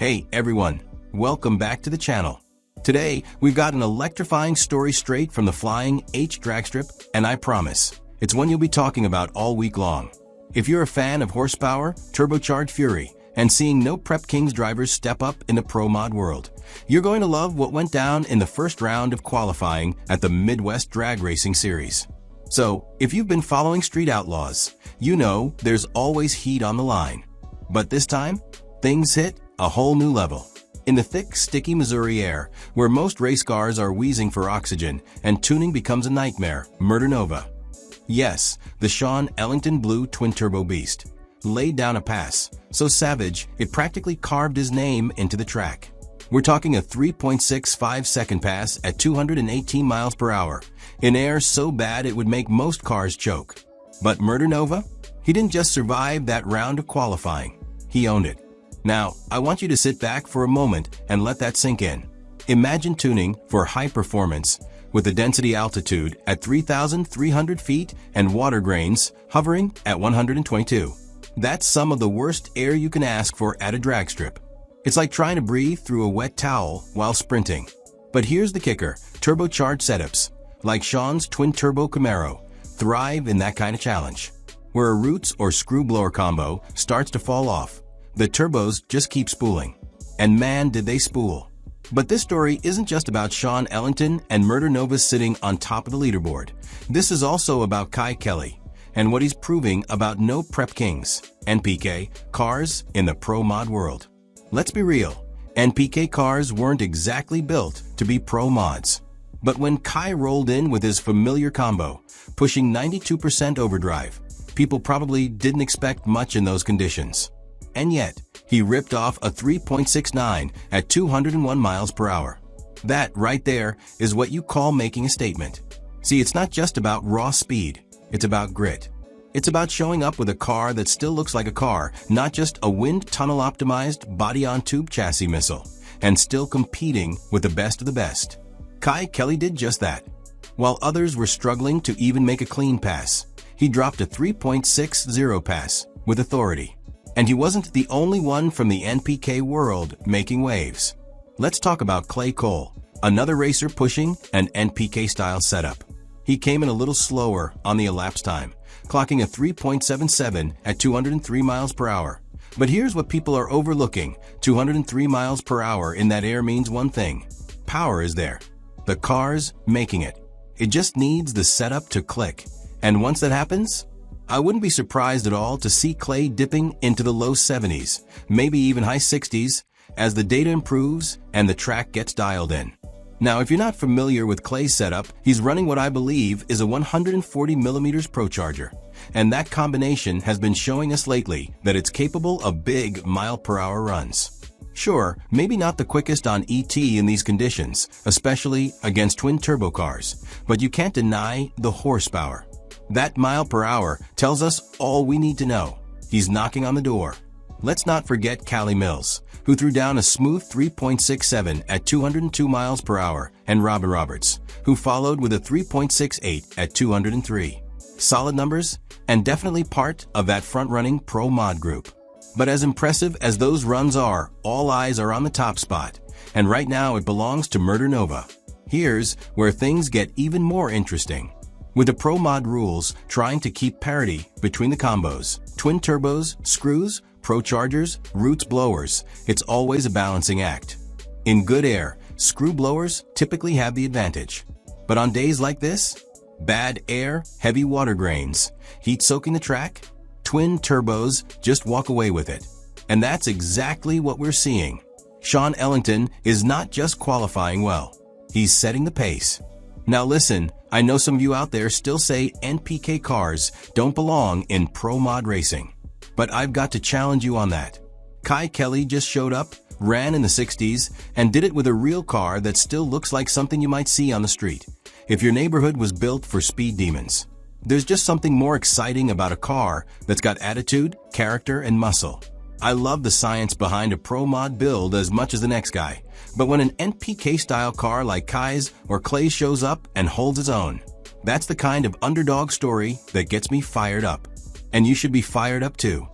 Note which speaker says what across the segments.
Speaker 1: Hey everyone, welcome back to the channel. Today, we've got an electrifying story straight from the Flying H drag strip, and I promise, it's one you'll be talking about all week long. If you're a fan of horsepower, turbocharged fury, and seeing no Prep Kings drivers step up in the pro mod world, you're going to love what went down in the first round of qualifying at the Midwest Drag Racing Series. So, if you've been following Street Outlaws, you know there's always heat on the line. But this time, things hit a whole new level. In the thick, sticky Missouri air, where most race cars are wheezing for oxygen and tuning becomes a nightmare, Murder Nova. Yes, the Sean Ellington blue twin-turbo beast laid down a pass, so savage it practically carved his name into the track. We're talking a 3.65-second pass at 218 miles per hour, in air so bad it would make most cars choke. But Murder Nova? He didn't just survive that round of qualifying, he owned it. Now, I want you to sit back for a moment and let that sink in. Imagine tuning for high performance with a density altitude at 3,300 feet and water grains hovering at 122. That's some of the worst air you can ask for at a drag strip. It's like trying to breathe through a wet towel while sprinting. But here's the kicker, turbocharged setups, like Sean's twin-turbo Camaro, thrive in that kind of challenge. Where a roots or screw blower combo starts to fall off, the turbos just keep spooling. And man, did they spool. But this story isn't just about Sean Ellington and Murder Nova sitting on top of the leaderboard. This is also about Kye Kelley and what he's proving about no Prep Kings, NPK, cars in the pro mod world. Let's be real, NPK cars weren't exactly built to be pro mods. But when Kye rolled in with his familiar combo, pushing 92% overdrive, people probably didn't expect much in those conditions. And yet, he ripped off a 3.69 at 201 miles per hour. That right there is what you call making a statement. See, it's not just about raw speed, it's about grit. It's about showing up with a car that still looks like a car, not just a wind tunnel optimized body-on-tube chassis missile, and still competing with the best of the best. Kye Kelley did just that. While others were struggling to even make a clean pass, he dropped a 3.60 pass with authority. And he wasn't the only one from the NPK world making waves. Let's talk about Kye Kelley, another racer pushing an NPK-style setup. He came in a little slower on the elapsed time, clocking a 3.77 at 203 miles per hour. But here's what people are overlooking. 203 miles per hour in that air means one thing. Power is there. The car's making it. It just needs the setup to click. And once that happens, I wouldn't be surprised at all to see Kye dipping into the low 70s, maybe even high 60s, as the data improves and the track gets dialed in. Now, if you're not familiar with Kye's setup, he's running what I believe is a 140mm ProCharger, and that combination has been showing us lately that it's capable of big mile-per-hour runs. Sure, maybe not the quickest on ET in these conditions, especially against twin-turbo cars, but you can't deny the horsepower. That mile per hour tells us all we need to know. He's knocking on the door. Let's not forget Callie Mills, who threw down a smooth 3.67 at 202 miles per hour, and Robin Roberts, who followed with a 3.68 at 203. Solid numbers, and definitely part of that front-running pro mod group. But as impressive as those runs are, all eyes are on the top spot, and right now it belongs to Murder Nova. Here's where things get even more interesting. With the pro mod rules trying to keep parity between the combos, twin turbos, screws, ProChargers, roots blowers, it's always a balancing act. In good air, screw blowers typically have the advantage. But on days like this, bad air, heavy water grains, heat soaking the track, twin turbos just walk away with it. And that's exactly what we're seeing. Sean Ellington is not just qualifying well, he's setting the pace. Now listen, I know some of you out there still say NPK cars don't belong in pro mod racing. But I've got to challenge you on that. Kye Kelley just showed up, ran in the 60s, and did it with a real car that still looks like something you might see on the street. If your neighborhood was built for speed demons. There's just something more exciting about a car that's got attitude, character, and muscle. I love the science behind a pro mod build as much as the next guy, but when an NPK-style car like Kye's or Clay's shows up and holds its own, that's the kind of underdog story that gets me fired up. And you should be fired up too.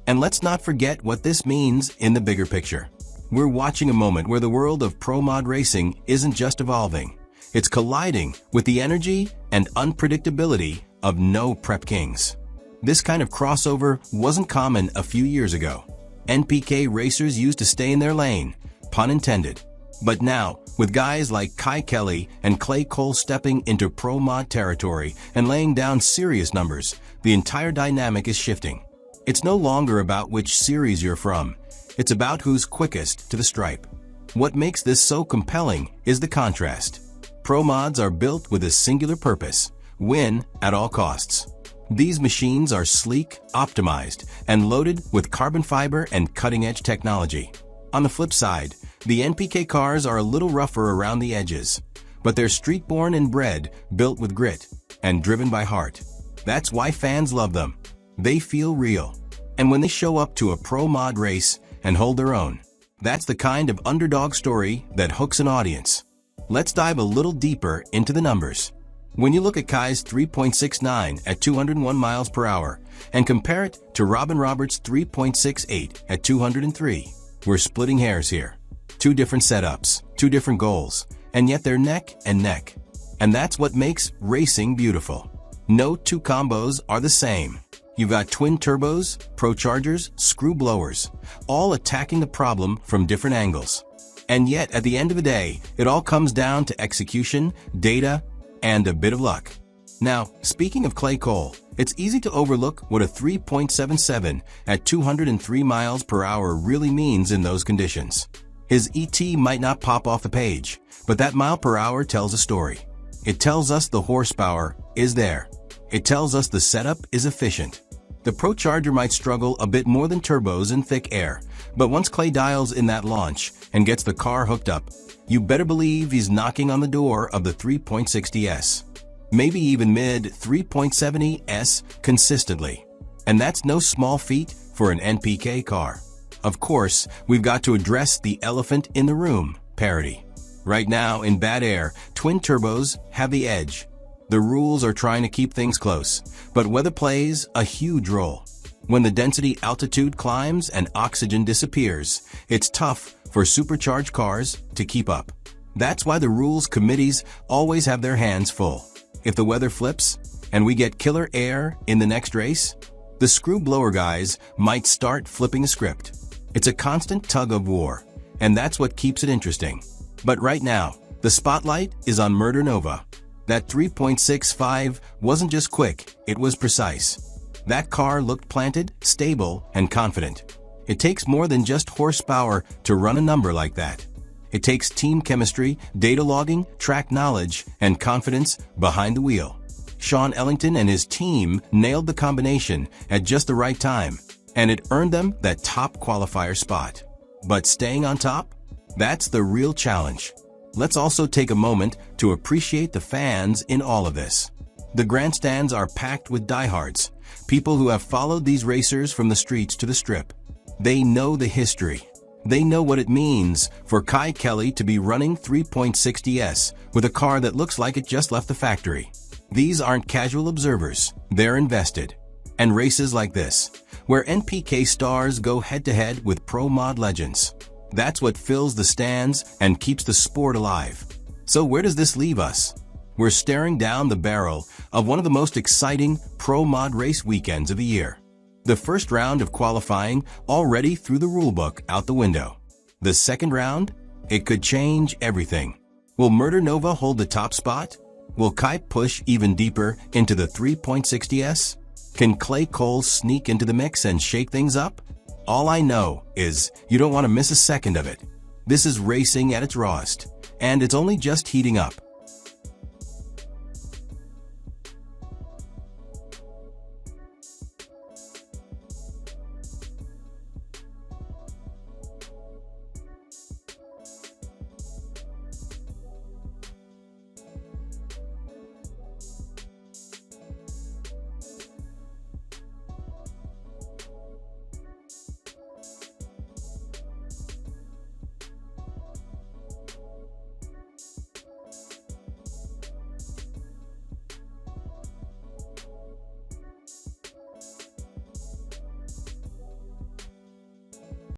Speaker 1: And let's not forget what this means in the bigger picture. We're watching a moment where the world of pro mod racing isn't just evolving. It's colliding with the energy and unpredictability of no prep kings. This kind of crossover wasn't common a few years ago. NPK racers used to stay in their lane, pun intended. But now, with guys like Kye Kelley and Kye Kelley stepping into pro mod territory and laying down serious numbers, the entire dynamic is shifting. It's no longer about which series you're from. It's about who's quickest to the stripe. What makes this so compelling is the contrast. Pro mods are built with a singular purpose: win at all costs. These machines are sleek, optimized, and loaded with carbon fiber and cutting-edge technology. On the flip side, the NPK cars are a little rougher around the edges, but they're street-born and bred, built with grit, and driven by heart. That's why fans love them. They feel real. And when they show up to a pro mod race and hold their own, that's the kind of underdog story that hooks an audience. Let's dive a little deeper into the numbers. When you look at Kye's 3.69 at 201 miles per hour and compare it to Robin Roberts' 3.68 at 203, we're splitting hairs here. Two different setups, two different goals, and yet they're neck and neck. And that's what makes racing beautiful. No two combos are the same. You've got twin turbos, prochargers, screw blowers, all attacking the problem from different angles. And yet, at the end of the day, it all comes down to execution, data, and a bit of luck. Now, speaking of Kye Kelley, it's easy to overlook what a 3.77 at 203 miles per hour really means in those conditions. His ET might not pop off the page, but that mile per hour tells a story. It tells us the horsepower is there. It tells us the setup is efficient. The Procharger might struggle a bit more than turbos in thick air, but once Kye dials in that launch and gets the car hooked up, you better believe he's knocking on the door of the 3.60S. Maybe even mid 3.70S consistently. And that's no small feat for an NPK car. Of course, we've got to address the elephant in the room, parity. Right now, in bad air, twin turbos have the edge. The rules are trying to keep things close, but weather plays a huge role. When the density altitude climbs and oxygen disappears, it's tough for supercharged cars to keep up. That's why the rules committees always have their hands full. If the weather flips and we get killer air in the next race, the screw blower guys might start flipping a script. It's a constant tug of war, and that's what keeps it interesting. But right now, the spotlight is on Murder Nova. That 3.65 wasn't just quick, it was precise. That car looked planted, stable, and confident. It takes more than just horsepower to run a number like that. It takes team chemistry, data logging, track knowledge, and confidence behind the wheel. Sean Ellington and his team nailed the combination at just the right time, and it earned them that top qualifier spot. But staying on top? That's the real challenge. Let's also take a moment to appreciate the fans in all of this. The grandstands are packed with diehards, people who have followed these racers from the streets to the strip. They know the history. They know what it means for Kye Kelley to be running 3.60S with a car that looks like it just left the factory. These aren't casual observers, they're invested. And races like this, where NPK stars go head-to-head with pro mod legends, that's what fills the stands and keeps the sport alive. So where does this leave us? We're staring down the barrel of one of the most exciting pro mod race weekends of the year. The first round of qualifying already threw the rulebook out the window. The second round? It could change everything. Will Murder Nova hold the top spot? Will Kye push even deeper into the 3.60S? Can Kye Kelley sneak into the mix and shake things up? All I know is you don't want to miss a second of it. This is racing at its rawest, and it's only just heating up.